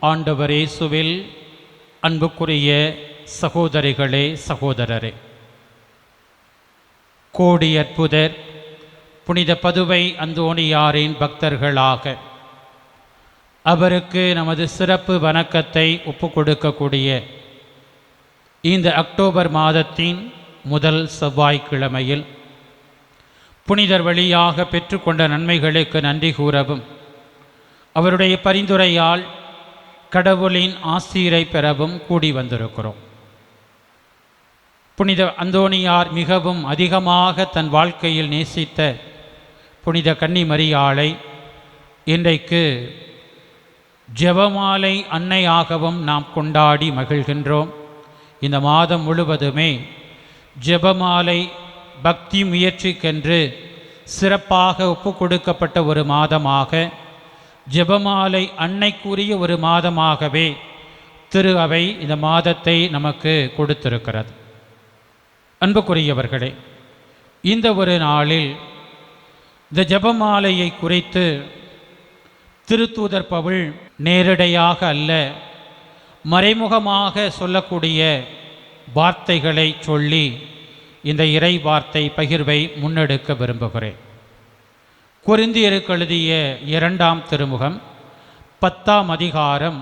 ஆண்டவர் இயேசுவில் அன்புக்குரிய சகோதரிகளே சகோதரரே, கோடி அற்புதர் புனித பதுவை அந்தோணியாரின் பக்தர்களாக அவருக்கு நமது சிறப்பு வணக்கத்தை ஒப்புக்கொடுக்கக்கூடிய இந்த அக்டோபர் மாதத்தின் முதல் செவ்வாய்க்கிழமையில் புனிதர் வழியாக பெற்றுக்கொண்ட நன்மைகளுக்கு நன்றி கூறவும், அவருடைய பரிந்துரையால் கடவுளின் ஆசீரை பெறவும் கூடி வந்திருக்கிறோம். புனித அந்தோணியார் மிகவும் அதிகமாக தன் வாழ்க்கையில் நேசித்த புனித கன்னி மரியாளை இன்றைக்கு ஜெபமாலை அன்னையாகவும் நாம் கொண்டாடி மகிழ்கின்றோம். இந்த மாதம் முழுவதுமே ஜெபமாலை பக்தி முயற்சிக்கென்று சிறப்பாக ஒப்புக்கொடுக்கப்பட்ட ஒரு மாதமாக, ஜெபமாலை அன்னைக்குரிய ஒரு மாதமாகவே திரு அவை இந்த மாதத்தை நமக்கு கொடுத்திருக்கிறது. அன்புக்குரியவர்களே, இந்த ஒரு நாளில் இந்த ஜெபமாலையை குறித்து திருத்தூதர் பவுல் நேரடியாக அல்ல, மறைமுகமாக சொல்லக்கூடிய வார்த்தைகளை சொல்லி இந்த இறை வார்த்தை பகிர்வை முன்னெடுக்க விரும்புகிறேன். கொரிந்தியருக்கு எழுதிய 2ஆம் திருமுகம் 10ஆம் அதிகாரம்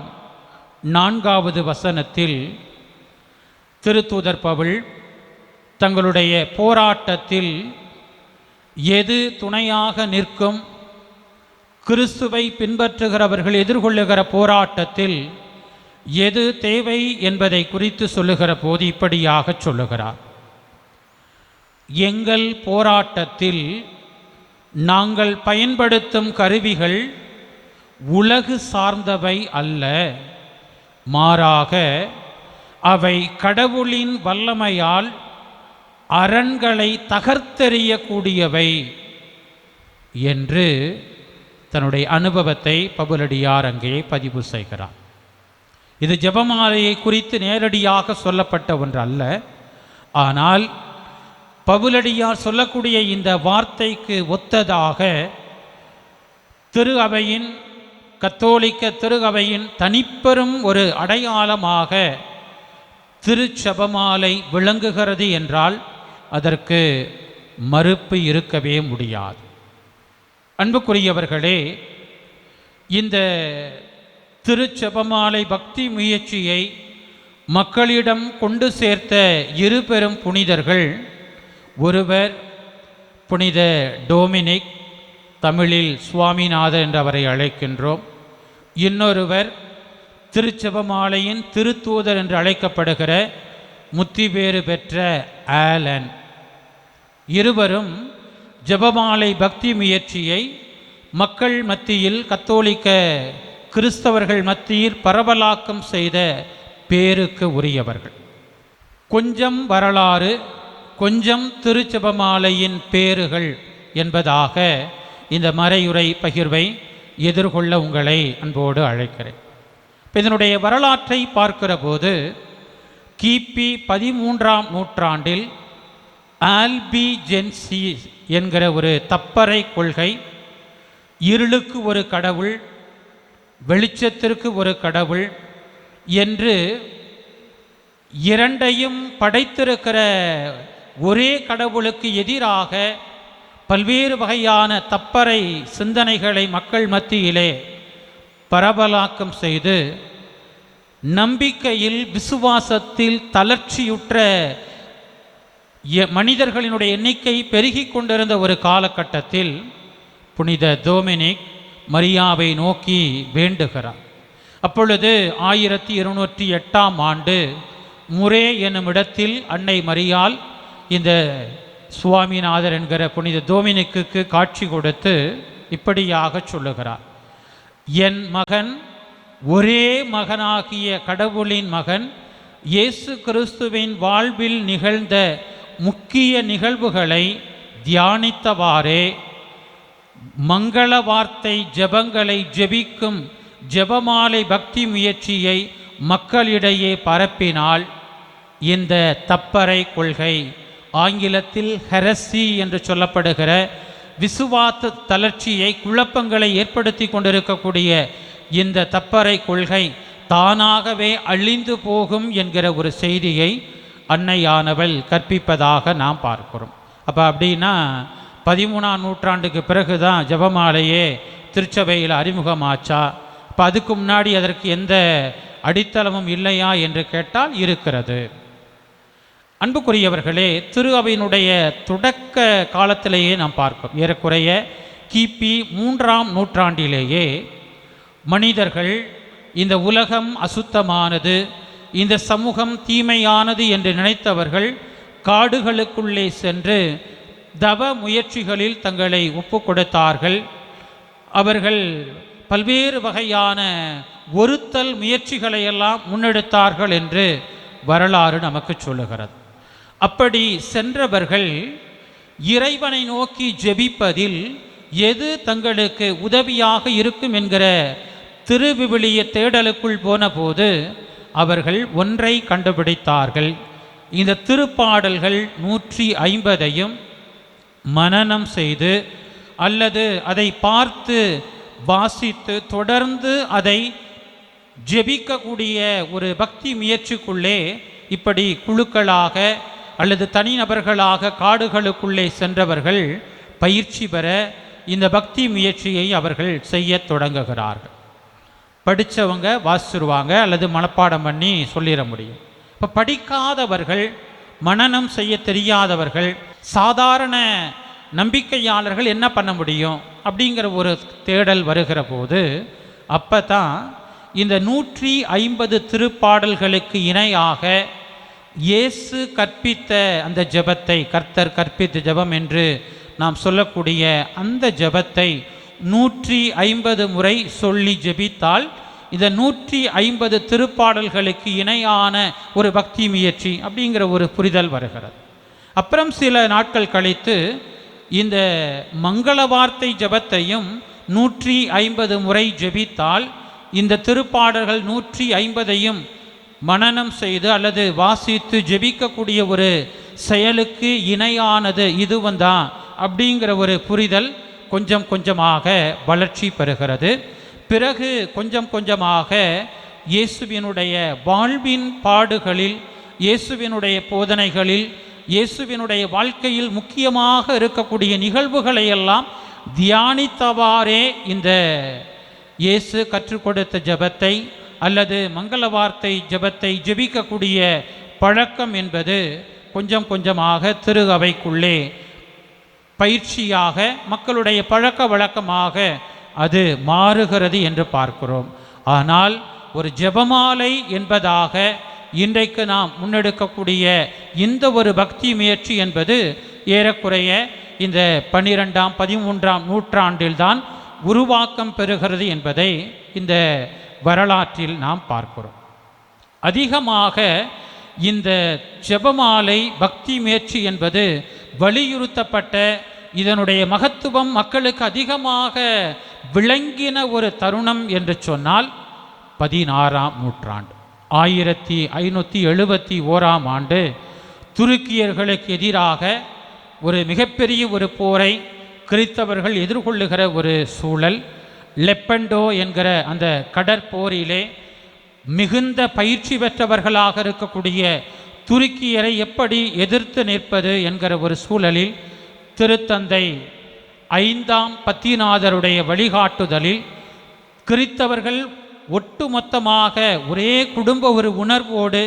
4வது வசனத்தில் திருத்தூதர் பவுல் தங்களுடைய போராட்டத்தில் எது துணையாக நிற்கும், கிறிஸ்துவை பின்பற்றுகிறவர்கள் எதிர்கொள்ளுகிற போராட்டத்தில் எது தேவை என்பதை குறித்து சொல்லுகிற போது இப்படியாக சொல்லுகிறார்: எங்கள் போராட்டத்தில் நாங்கள் பயன்படுத்தும் கருவிகள் உலகு சார்ந்தவை அல்ல, மாறாக அவை கடவுளின் வல்லமையால் அரண்களை தகர்த்தெறியக்கூடியவை என்று தன்னுடைய அனுபவத்தை பவுலடியார் அங்கே பதிவு செய்கிறார். இது ஜெபமாலையை குறித்து நேரடியாக சொல்லப்பட்ட ஒன்று அல்ல. ஆனால் பவுலடியார் சொல்லக்கூடிய இந்த வார்த்தைக்கு ஒத்ததாக திரு அவையின், கத்தோலிக்க திரு அவையின் தனிப்பெரும் ஒரு அடையாளமாக திருச்செபமாலை விளங்குகிறது என்றால் அதற்கு மறுப்பு இருக்கவே முடியாது. அன்புக்குரியவர்களே, இந்த திருச்செபமாலை பக்தி முயற்சியை மக்களிடம் கொண்டு சேர்த்த இரு பெரும் புனிதர்கள், ஒருவர் புனித டோமினிக், தமிழில் சுவாமிநாதர் என்று அவரை அழைக்கின்றோம். இன்னொருவர் திருச்செபமாலையின் திருத்தூதர் என்று அழைக்கப்படுகிற முத்திபேறு பெற்ற ஆலன். இருவரும் ஜெபமாலை பக்தி முயற்சியை மக்கள் மத்தியில், கத்தோலிக்க கிறிஸ்தவர்கள் மத்தியில் பரவலாக்கம் செய்த பேருக்கு உரியவர்கள். கொஞ்சம் வரலாறு, கொஞ்சம் திருச்செபமாலையின் பேறுகள் என்பதாக இந்த மறையுரை பகிர்வை எதிர்கொள்ள உங்களை அன்போடு அழைக்கிறேன். இதனுடைய வரலாற்றை பார்க்கிற போது கிபி 13ஆம் நூற்றாண்டில் ஆல்பிஜென்சி என்கிற ஒரு தப்பறை கொள்கை, இருளுக்கு ஒரு கடவுள், வெளிச்சத்திற்கு ஒரு கடவுள் என்று இரண்டையும் படைத்திருக்கிற ஒரே கடவுளுக்கு எதிராக பல்வேறு வகையான தப்பறை சிந்தனைகளை மக்கள் மத்தியிலே பரவலாக்கம் செய்து நம்பிக்கையில், விசுவாசத்தில் தளர்ச்சியுற்ற மனிதர்களினுடைய எண்ணிக்கை பெருகி கொண்டிருந்த ஒரு காலகட்டத்தில் புனித டோமினிக் மரியாவை நோக்கி வேண்டுகிறார். அப்பொழுது 1208ஆம் ஆண்டு முரே என்னும் இடத்தில் அன்னை மரியாள் இந்த சுவாமிநாதர் என்கிற புனித டோமினிக்கு காட்சி கொடுத்து இப்படியாக சொல்லுகிறார்: என் மகன், ஒரே மகனாகிய கடவுளின் மகன் இயேசு கிறிஸ்துவின் வாழ்வில் நிகழ்ந்த முக்கிய நிகழ்வுகளை தியானித்தவாறே மங்கள வார்த்தை ஜெபங்களை ஜெபிக்கும் ஜெபமாலை பக்தி முயற்சியை மக்களிடையே பரப்பினால் இந்த தப்பறை கொள்கை, ஆங்கிலத்தில் ஹெரசி என்று சொல்லப்படுகிற விசுவாச தளர்ச்சியை, குழப்பங்களை ஏற்படுத்தி கொண்டிருக்கக்கூடிய இந்த தப்பறை கொள்கை தானாகவே அழிந்து போகும் என்கிற ஒரு செய்தியை அன்னையானவள் கற்பிப்பதாக நாம் பார்க்கிறோம். அப்போ அப்படின்னா 13ஆம் நூற்றாண்டுக்கு பிறகு தான் ஜெபமாலையே திருச்சபையில் அறிமுகமாச்சா? இப்போ அதுக்கு முன்னாடி அதற்கு எந்த அடித்தளமும் இல்லையா என்று கேட்டால் இருக்கிறது. அன்புக்குரியவர்களே, திரு அவையினுடைய தொடக்க காலத்திலேயே நாம் பார்க்கிறோம். ஏறக்குறைய கிபி 3ஆம் நூற்றாண்டிலேயே மனிதர்கள் இந்த உலகம் அசுத்தமானது, இந்த சமூகம் தீமையானது என்று நினைத்தவர்கள் காடுகளுக்குள்ளே சென்று தவ முயற்சிகளில் தங்களை ஒப்பு கொடுத்தார்கள். அவர்கள் பல்வேறு வகையான ஒருத்தல் முயற்சிகளையெல்லாம் முன்னெடுத்தார்கள் என்று வரலாறு நமக்கு சொல்லுகிறது. அப்படி சென்றவர்கள் இறைவனை நோக்கி ஜெபிப்பதில் எது தங்களுக்கு உதவியாக இருக்கும் என்கிற திருவிவிலிய தேடலுக்குள் போன போது அவர்கள் ஒன்றை கண்டுபிடித்தார்கள். இந்த திருப்பாடல்கள் 150ஐயும் மனனம் செய்து அல்லது அதை பார்த்து வாசித்து தொடர்ந்து அதை ஜெபிக்கக்கூடிய ஒரு பக்தி முயற்சிக்குள்ளே இப்படி குழுக்களாக அல்லது தனிநபர்களாக காடுகளுக்குள்ளே சென்றவர்கள் பயிற்சி பெற இந்த பக்தி முயற்சியை அவர்கள் செய்ய தொடங்குகிறார்கள். படித்தவங்க வாசிச்சிருவாங்க அல்லது மனப்பாடம் பண்ணி சொல்லிட முடியும். இப்போ படிக்காதவர்கள், மனனம் செய்ய தெரியாதவர்கள், சாதாரண நம்பிக்கையாளர்கள் என்ன பண்ண முடியும் அப்படிங்கிற ஒரு தேடல் வருகிற போது அப்போ தான் இந்த 150 திருப்பாடல்களுக்கு இணையாக இயேசு கற்பித்த அந்த ஜெபத்தை, கர்த்தர் கற்பித்த ஜெபம் என்று நாம் சொல்லக்கூடிய அந்த ஜெபத்தை 150 முறை சொல்லி ஜெபித்தால் இந்த 150 திருப்பாடல்களுக்கு இணையான ஒரு பக்தி முயற்சி அப்படிங்கிற ஒரு புரிதல் வருகிறது. அப்புறம் சில நாட்கள் கழித்து இந்த மங்கள வார்த்தை ஜெபத்தையும் 150 முறை ஜெபித்தால் இந்த திருப்பாடல்கள் 150ஐயும் மனனம் செய்து அல்லது வாசித்து ஜெபிக்கக்கூடிய ஒரு செயலுக்கு இணையானது இதுவும் தான் அப்படிங்கிற ஒரு புரிதல் கொஞ்சம் கொஞ்சமாக வளர்ச்சி பெறுகிறது. பிறகு கொஞ்சம் கொஞ்சமாக இயேசுவினுடைய வாழ்வின் பாடுகளில், இயேசுவினுடைய போதனைகளில், இயேசுவினுடைய வாழ்க்கையில் முக்கியமாக இருக்கக்கூடிய நிகழ்வுகளையெல்லாம் தியானித்தவாறே இந்த இயேசு கற்றுக் கொடுத்த ஜெபத்தை அல்லது மங்கள வார்த்தை ஜெபத்தை ஜெபிக்கக்கூடிய பழக்கம் என்பது கொஞ்சம் கொஞ்சமாக திரு அவைக்குள்ளே பயிற்சியாக மக்களுடைய பழக்க வழக்கமாக அது மாறுகிறது என்று பார்க்கிறோம். ஆனால் ஒரு ஜெபமாலை என்பதாக இன்றைக்கு நாம் முன்னெடுக்கக்கூடிய இந்த ஒரு பக்தி முயற்சி என்பது ஏறக்குறைய இந்த 12ஆம் 13ஆம் நூற்றாண்டில்தான் உருவாக்கம் பெறுகிறது என்பதை இந்த வரலாற்றில் நாம் பார்க்கிறோம். அதிகமாக இந்த ஜெபமாலை பக்தி முயற்சி என்பது வலியுறுத்தப்பட்ட, இதனுடைய மகத்துவம் மக்களுக்கு அதிகமாக விளங்கின ஒரு தருணம் என்று சொன்னால் 16ஆம் நூற்றாண்டு. 1571ஆம் ஆண்டு துருக்கியர்களுக்கு எதிராக ஒரு மிகப்பெரிய ஒரு போரை கிறித்தவர்கள் எதிர்கொள்ளுகிற ஒரு சூழல். லெப்பண்டோ என்கிற அந்த கடற்போரிலே மிகுந்த பயிற்சி பெற்றவர்களாக இருக்கக்கூடிய துருக்கியரை எப்படி எதிர்த்து நிற்பது என்கிற ஒரு சூழலில் திருத்தந்தை 5ஆம் பத்திநாதருடைய வழிகாட்டுதலில் கிறித்தவர்கள் ஒட்டுமொத்தமாக ஒரே குடும்ப ஒரு உணர்வோடு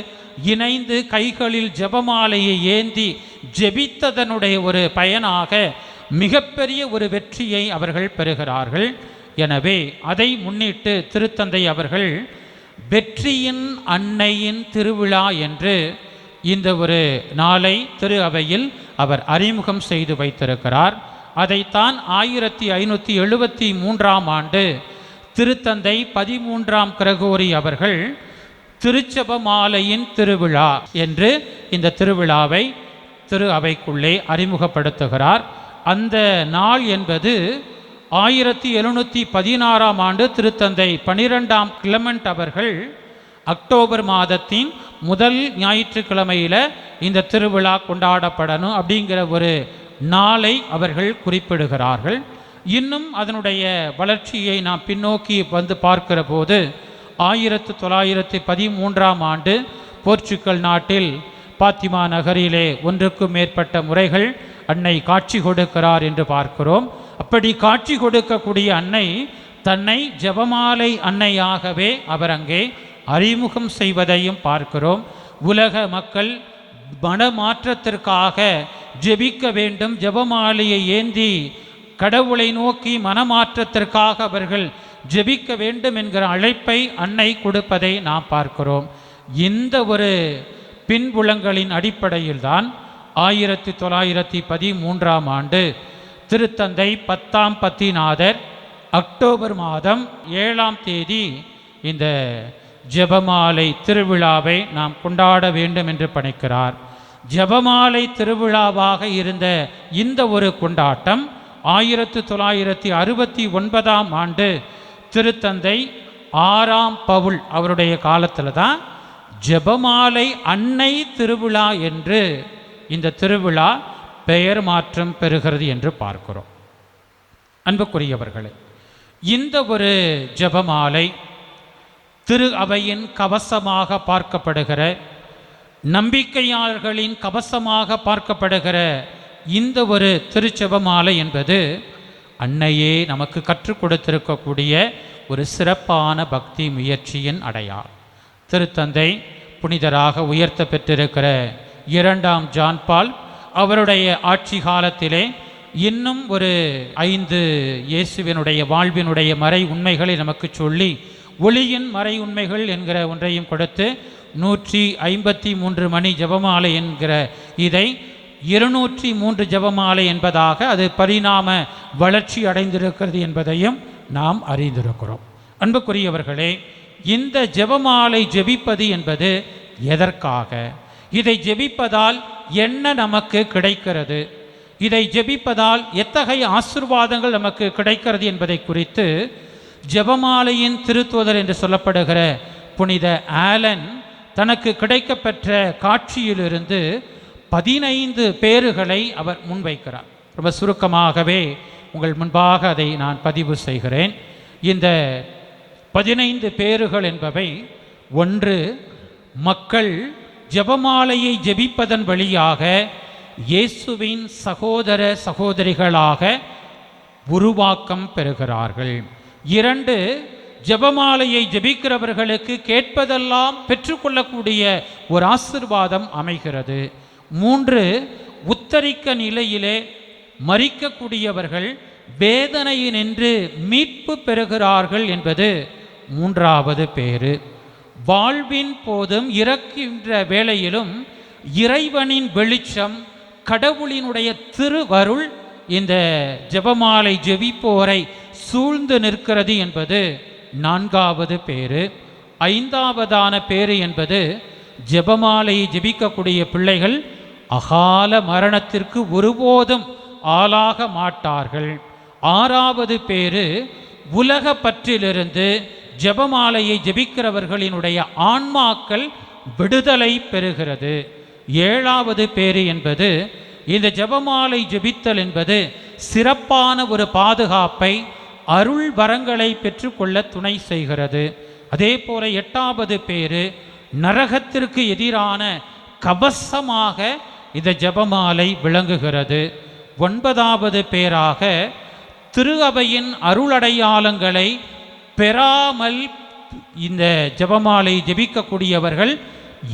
இணைந்து கைகளில் ஜெபமாலையை ஏந்தி ஜெபித்ததனுடைய ஒரு பயனாக மிகப்பெரிய ஒரு வெற்றியை அவர்கள் பெறுகிறார்கள். எனவே அதை முன்னிட்டு திருத்தந்தை அவர்கள் வெற்றியின் அன்னையின் திருவிழா என்று இந்த ஒரு நாளை திரு அவையில் அவர் அறிமுகம் செய்து வைத்திருக்கிறார். அதைத்தான் 1573ஆம் ஆண்டு திருத்தந்தை 13ஆம் கிரகோரி அவர்கள் திருச்செபமாலையின் திருவிழா என்று இந்த திருவிழாவை திரு அவைக்குள்ளே அறிமுகப்படுத்துகிறார். அந்த நாள் என்பது 1716ஆம் ஆண்டு திருத்தந்தை 12ஆம் கிளமெண்ட் அவர்கள் அக்டோபர் மாதத்தின் முதல் ஞாயிற்றுக்கிழமையில் இந்த திருவிழா கொண்டாடப்படணும் அப்படிங்கிற ஒரு நாளை அவர்கள் குறிப்பிடுகிறார்கள். இன்னும் அதனுடைய வளர்ச்சியை நாம் பின்னோக்கி வந்து பார்க்கிற போது 1913ஆம் ஆண்டு போர்ச்சுகல் நாட்டில் பாத்திமா நகரிலே ஒன்றுக்கும் மேற்பட்ட முறைகள் அன்னை காட்சி கொடுக்கிறார் என்று பார்க்கிறோம். அப்படி காட்சி கொடுக்கக்கூடிய அன்னை தன்னை ஜெபமாலை அன்னையாகவே அவர் அங்கே அறிமுகம் செய்வதையும் பார்க்கிறோம். உலக மக்கள் மனமாற்றத்திற்காக ஜெபிக்க வேண்டும், ஜெபமாலையை ஏந்தி கடவுளை நோக்கி மனமாற்றத்திற்காக அவர்கள் ஜெபிக்க வேண்டும் என்கிற அழைப்பை அன்னை கொடுப்பதை நாம் பார்க்கிறோம். இந்த ஒரு பின்புலங்களின் அடிப்படையில் தான் 1913ஆம் ஆண்டு திருத்தந்தை 10ஆம் பத்திநாதர் அக்டோபர் மாதம் 7ஆம் தேதி இந்த ஜெபமாலை திருவிழாவை நாம் கொண்டாட வேண்டும் என்று பணிக்கிறார். ஜெபமாலை திருவிழாவாக இருந்த இந்த ஒரு கொண்டாட்டம் 1969ஆம் ஆண்டு திருத்தந்தை 6ஆம் பவுல் அவருடைய காலத்தில் தான் ஜெபமாலை அன்னை திருவிழா என்று இந்த திருவிழா பெயர் மாற்றம் பெறுகிறது என்று பார்க்கிறோம். அன்புக்குரியவர்களே, இந்த ஒரு ஜெபமாலை திரு அவையின் கவசமாக பார்க்கப்படுகிற, நம்பிக்கையாளர்களின் கவசமாக பார்க்கப்படுகிற இந்த ஒரு திருச்செபமாலை என்பது அன்னையே நமக்கு கற்றுக் கொடுத்திருக்கக்கூடிய ஒரு சிறப்பான பக்தி முயற்சியின் அடையாளம். திருத்தந்தை புனிதராக உயர்த்த பெற்றிருக்கிற 2ஆம் ஜான் பால் அவருடைய ஆட்சி காலத்திலே இன்னும் ஒரு 5 இயேசுவினுடைய வாழ்வினுடைய மறை உண்மைகளை நமக்கு சொல்லி ஒளியின் மறை உண்மைகள் என்கிற ஒன்றையும் கொடுத்து 153 மணி ஜெபமாலை என்கிற இதை 203 ஜெபமாலை என்பதாக அது பரிணாம வளர்ச்சி அடைந்திருக்கிறது என்பதையும் நாம் அறிந்திருக்கிறோம். அன்புக்குரியவர்களே, இந்த ஜெபமாலை ஜெபிப்பது என்பது எதற்காக? இதை ஜெபிப்பதால் என்ன நமக்கு கிடைக்கிறது? இதை ஜெபிப்பதால் எத்தகைய ஆசீர்வாதங்கள் நமக்கு கிடைக்கிறது என்பதை குறித்து ஜெபமாலையின் திருத்தூதர் என்று சொல்லப்படுகிற புனித ஆலன் தனக்கு கிடைக்கப்பெற்ற காட்சியிலிருந்து 15 பேறுகளை அவர் முன்வைக்கிறார். ரொம்ப சுருக்கமாகவே உங்கள் முன்பாக அதை நான் பதிவு செய்கிறேன். இந்த 15 பேறுகள் என்பவை: 1, மக்கள் ஜெபமாலையை ஜெபிப்பதன் வழியாக இயேசுவின் சகோதர சகோதரிகளாக உருவாக்கம் பெறுகிறார்கள். 2, ஜெபமாலையை ஜெபிக்கிறவர்களுக்கு கேட்பதெல்லாம் பெற்றுக்கொள்ளக்கூடிய ஒரு ஆசீர்வாதம் அமைகிறது. 3, உத்தரிக்க நிலையிலே மரிக்கக்கூடியவர்கள் வேதனையினின்று மீட்பு பெறுகிறார்கள் என்பது 3வது பேறு. வாழ்வின் போதும் இறக்கின்ற வேளையிலும் இறைவனின் வெளிச்சம், கடவுளினுடைய திருவருள் இந்த ஜெபமாலை ஜெபிப்போரை சூழ்ந்து நிற்கிறது என்பது 4வது பேறு. 5வதான பேறு என்பது ஜெபமாலையை ஜெபிக்கக்கூடிய பிள்ளைகள் அகால மரணத்திற்கு ஒருபோதும் ஆளாக மாட்டார்கள். 6வது பேறு உலக பற்றிலிருந்து ஜெபமாலையை ஜெபிக்கிறவர்களினுடைய ஆன்மாக்கள் விடுதலை பெறுகிறது. 7வது பேறு என்பது இந்த ஜெபமாலை ஜெபித்தல் என்பது சிறப்பான ஒரு பாதுகாப்பை, அருள் வரங்களை பெற்றுக்கொள்ள துணை செய்கிறது. அதே போல 8வது பேறு நரகத்திற்கு எதிரான கவசமாக இந்த ஜெபமாலை விளங்குகிறது. 9வது பேராக திரு அவையின் அருளடையாளங்களை பெறாமல் இந்த ஜெபமாலை ஜெபிக்கக்கூடியவர்கள்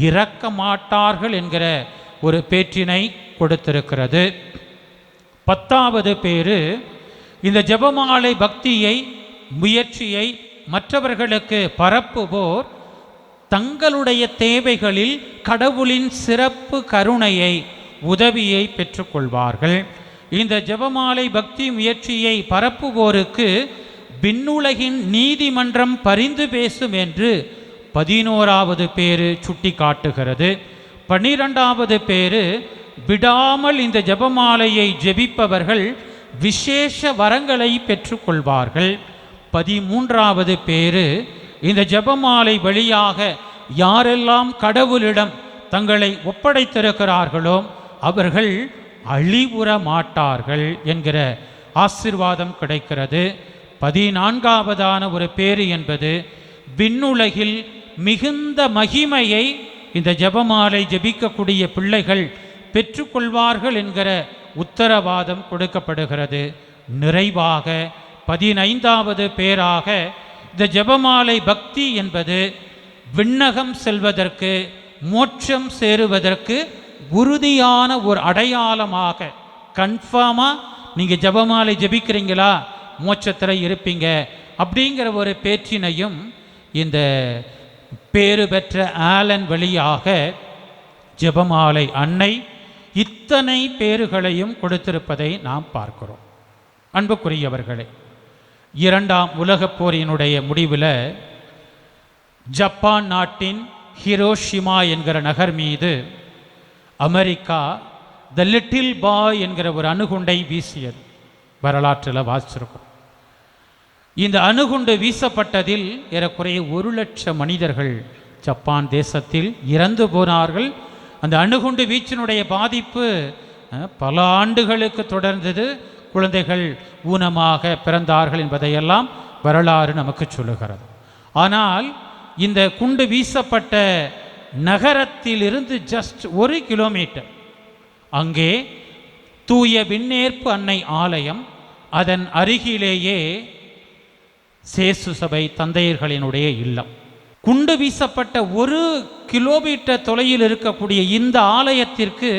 இறக்க மாட்டார்கள் என்கிற ஒரு பேற்றினை கொடுத்திருக்கிறது. 10வது பேரு இந்த ஜெபமாலை பக்தியை முயற்சியை மற்றவர்களுக்கு பரப்புவோர் தங்களுடைய தேவைகளில் கடவுளின் சிறப்பு கருணையை உதவியை பெற்றுக்கொள்வார்கள். இந்த ஜெபமாலை பக்தி முயற்சியை பரப்புவோருக்கு விண்ணுலகின் நீதிமன்றம் பரிந்து பேசும் என்று 11வது பேரு சுட்டி காட்டுகிறது. 12வது பேரு விடாமல் இந்த ஜெபமாலையை ஜெபிப்பவர்கள் விசேஷ வரங்களை பெற்றுக்கொள்வார்கள். 13வது பேரு இந்த ஜெபமாலை வழியாக யாரெல்லாம் கடவுளிடம் தங்களை ஒப்படைத்திருக்கிறார்களோ அவர்கள் அழிவுற மாட்டார்கள் என்கிற ஆசீர்வாதம் கிடைக்கிறது. 14வதான ஒரு பேறு என்பது விண்ணுலகில் மிகுந்த மகிமையை இந்த ஜெபமாலை ஜெபிக்கக்கூடிய பிள்ளைகள் பெற்றுக்கொள்வார்கள் என்கிற உத்தரவாதம் கொடுக்கப்படுகிறது. நிறைவாக 15வது பேராக இந்த ஜெபமாலை பக்தி என்பது விண்ணகம் செல்வதற்கு, மோட்சம் சேருவதற்கு உறுதியான ஒரு அடையாளமாக, கன்ஃபார்மாக நீங்கள் ஜெபமாலை ஜெபிக்கிறீங்களா மோட்சத்தில் இருப்பீங்க அப்படிங்கிற ஒரு பேச்சினையும் இந்த பேறு பெற்ற ஆலன் வழியாக ஜெபமாலை அன்னை இத்தனை பேறுகளையும் கொடுத்திருப்பதை நாம் பார்க்கிறோம். அன்புக்குரியவர்களே, 2ஆம் உலகப் போரினுடைய முடிவில் ஜப்பான் நாட்டின் ஹிரோஷிமா என்கிற நகர் மீது அமெரிக்கா த லிட்டில் பாய் என்கிற ஒரு அணுகுண்டை வீசியது. வரலாற்றில் வாசிச்சிருக்கோம். இந்த அணுகுண்டு வீசப்பட்டதில் ஏறக்குறைய 1,00,000 மனிதர்கள் ஜப்பான் தேசத்தில் இறந்து போனார்கள். அந்த அணுகுண்டு வீச்சினுடைய பாதிப்பு பல ஆண்டுகளுக்கு தொடர்ந்தது. குழந்தைகள் ஊனமாக பிறந்தார்கள் என்பதையெல்லாம் வரலாறு நமக்கு சொல்லுகிறது. ஆனால் இந்த குண்டு வீசப்பட்ட நகரத்திலிருந்து ஜஸ்ட் 1 கிலோமீட்டர் அங்கே தூய விண்ணேற்பு அன்னை ஆலயம், அதன் அருகிலேயே சேசு சபை தந்தையர்களினுடைய இல்லம். குண்டு வீசப்பட்ட 1 கிலோமீட்டர் தொலைவில் இருக்கக்கூடிய இந்த ஆலயத்திற்கு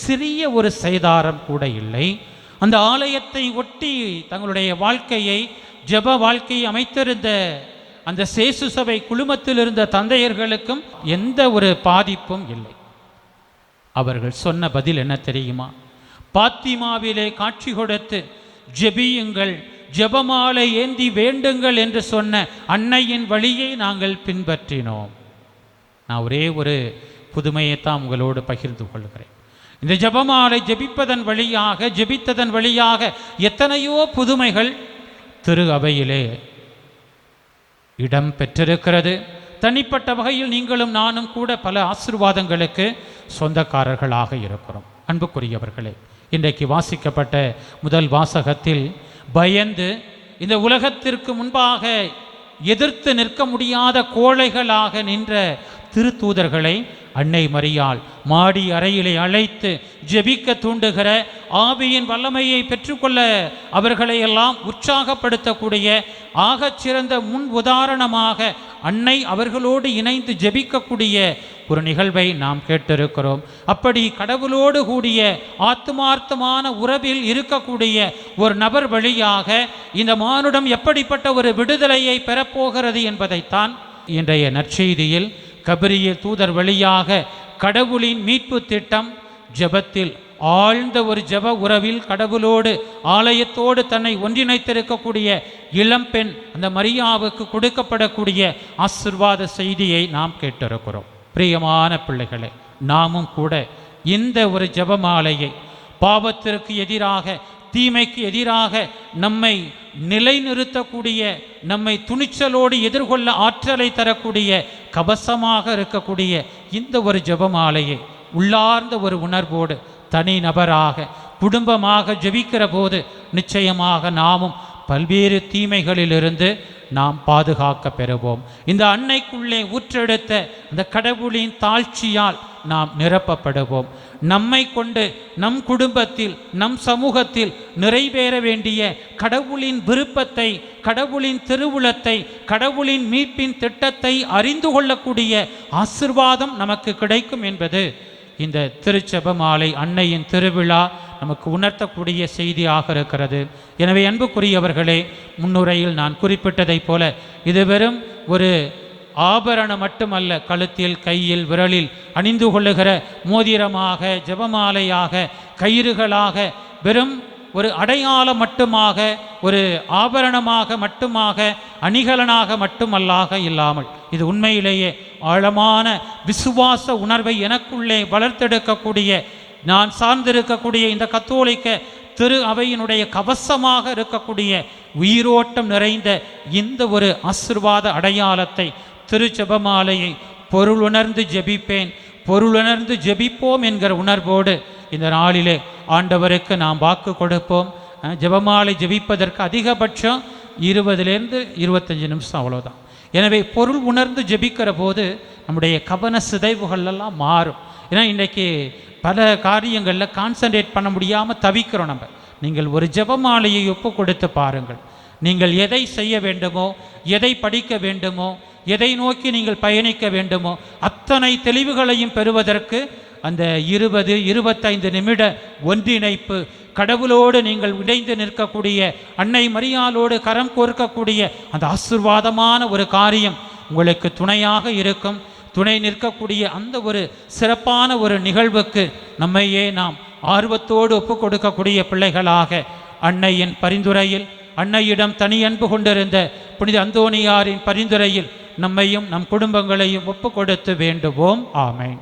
சிறிய ஒரு சேதாரம் கூட இல்லை. அந்த ஆலயத்தை ஒட்டி தங்களுடைய வாழ்க்கையை, ஜெப வாழ்க்கையை அமைத்திருந்த அந்த சேசு சபை குழுமத்தில் இருந்த தந்தையர்களுக்கும் எந்த ஒரு பாதிப்பும் இல்லை. அவர்கள் சொன்ன பதில் என்ன தெரியுமா? பாத்திமாவிலே காட்சி கொடுத்து ஜெபியுங்கள், ஜெபமாலை ஏந்தி வேண்டுங்கள் என்று சொன்ன அன்னையின் வழியை நாங்கள் பின்பற்றினோம். நான் ஒரே ஒரு புதுமையைத்தான் உங்களோடு பகிர்ந்து கொள்கிறேன். இந்த ஜெபமாலை ஜெபித்ததன் வழியாக எத்தனையோ புதுமைகள் திரு அவையிலே இடம் பெற்றிருக்கிறது. தனிப்பட்ட வகையில் நீங்களும் நானும் கூட பல ஆசீர்வாதங்களுக்கு சொந்தக்காரர்களாக இருக்கிறோம். அன்புக்குரியவர்களே, இன்றைக்கு வாசிக்கப்பட்ட முதல் வாசகத்தில் பயந்து இந்த உலகத்திற்கு முன்பாக எதிர்த்து நிற்க முடியாத கோழைகளாக நின்ற திருத்தூதர்களை அன்னை மரியாள் மாடி அறையிலே அழைத்து ஜெபிக்க தூண்டுகிற, ஆவியின் வல்லமையை பெற்றுக்கொள்ள அவர்களை எல்லாம் உற்சாகப்படுத்தக்கூடிய ஆகச்சிறந்த முன் உதாரணமாக அன்னை அவர்களோடு இணைந்து ஜெபிக்கக்கூடிய ஒரு நிகழ்வை நாம் கேட்டிருக்கிறோம். அப்படி கடவுளோடு கூடிய ஆத்மார்த்தமான உறவில் இருக்கக்கூடிய ஒரு நபர் வழியாக இந்த மானுடம் எப்படிப்பட்ட ஒரு விடுதலையை பெறப்போகிறது என்பதைத்தான் இன்றைய நற்செய்தியில் கபிரியேல் தூதர் வழியாக கடவுளின் மீட்பு திட்டம், ஜெபத்தில் ஆழ்ந்த ஒரு ஜெப உறவில் கடவுளோடு ஆலயத்தோடு தன்னை ஒன்றிணைத்திருக்கக்கூடிய இளம்பெண் அந்த மரியாவுக்கு கொடுக்கப்படக்கூடிய ஆசீர்வாத செய்தியை நாம் கேட்டிருக்கிறோம். பிரியமான பிள்ளைகளே, நாமும் கூட இந்த ஒரு ஜெபமாலையை பாவத்திற்கு எதிராக, தீமைக்கு எதிராக நம்மை நிலைநிறுத்தக்கூடிய, நம்மை துணிச்சலோடு எதிர்கொள்ள ஆற்றலை தரக்கூடிய கவசமாக இருக்கக்கூடிய இந்த ஒரு ஜெபமாலையை உள்ளார்ந்த ஒரு உணர்வோடு தனி நபராக, குடும்பமாக ஜெபிக்கிற போது நிச்சயமாக நாமும் பல்வேறு தீமைகளிலிருந்து நாம் பாதுகாக்க பெறுவோம். இந்த அன்னைக்குள்ளே ஊற்றெடுத்த இந்த கடவுளின் தாழ்ச்சியால் நாம் நிரப்பப்படுவோம். நம்மை கொண்டு நம் குடும்பத்தில், நம் சமூகத்தில் நிறைவேற வேண்டிய கடவுளின் விருப்பத்தை, கடவுளின் திருவுளத்தை, கடவுளின் மீட்பின் திட்டத்தை அறிந்து கொள்ளக்கூடிய ஆசீர்வாதம் நமக்கு கிடைக்கும் என்பது இந்த திருச்செபமாலை அன்னையின் திருவிழா நமக்கு உணர்த்தக்கூடிய செய்தியாக இருக்கிறது. எனவே அன்புக்குரியவர்களே, முன்னுரையில் நான் குறிப்பிட்டதைப் போல இது வெறும் ஒரு ஆபரணம் மட்டுமல்ல, கழுத்தில், கையில், விரலில் அணிந்து கொள்ளுகிற மோதிரமாக, ஜெபமாலையாக, கயிறுகளாக, வெறும் ஒரு அடையாளம் மட்டுமாக, ஒரு ஆபரணமாக மட்டுமாக, அணிகலனாக மட்டுமல்லாக இல்லாமல் இது உண்மையிலேயே ஆழமான விசுவாச உணர்வை எனக்குள்ளே வளர்த்தெடுக்கக்கூடிய, நான் சார்ந்திருக்கக்கூடிய இந்த கத்தோலிக்க திரு அவையினுடைய கவசமாக இருக்கக்கூடிய உயிரோட்டம் நிறைந்த இந்த ஒரு ஆசீர்வாத அடையாளத்தை, திருச்செபமாலையை பொருளுணர்ந்து ஜெபிப்பேன், பொருளுணர்ந்து ஜெபிப்போம் என்கிற உணர்வோடு இந்த நாளிலே ஆண்டவருக்கு நாம் வாக்கு கொடுப்போம். ஜெபமாலை ஜெபிப்பதற்கு அதிகபட்சம் 20லேருந்து 25 நிமிஷம், அவ்வளோதான். எனவே பொருள் உணர்ந்து ஜெபிக்கிற போது நம்முடைய கவன சிதைவுகள் எல்லாம் மாறும். ஏன்னா இன்றைக்கி பல காரியங்களில் கான்சன்ட்ரேட் பண்ண முடியாமல் தவிக்கிறோம் நம்ம. நீங்கள் ஒரு ஜெபமாலையை ஒப்பு கொடுத்து பாருங்கள். நீங்கள் எதை செய்ய வேண்டுமோ, எதை படிக்க வேண்டுமோ, எதை நோக்கி நீங்கள் பயணிக்க வேண்டுமோ அத்தனை தெளிவுகளையும் பெறுவதற்கு அந்த 20-25 நிமிட ஒன்றிணைப்பு, கடவுளோடு நீங்கள் இணைந்து நிற்கக்கூடிய, அன்னை மரியாளோடு கரம் கோர்க்கக்கூடிய அந்த ஆசீர்வாதமான ஒரு காரியம் உங்களுக்கு துணையாக இருக்கும். துணை நிற்கக்கூடிய அந்த ஒரு சிறப்பான ஒரு நிகழ்வுக்கு நம்மையே நாம் ஆர்வத்தோடு ஒப்பு கொடுக்கக்கூடிய பிள்ளைகளாக அன்னையின் பரிந்துரையில், அன்னையிடம் தனி அன்பு கொண்டிருந்த புனித அந்தோணியாரின் பரிந்துரையில் நம்மையும் நம் குடும்பங்களையும் ஒப்பு கொடுத்து வேண்டுவோம். ஆமென்.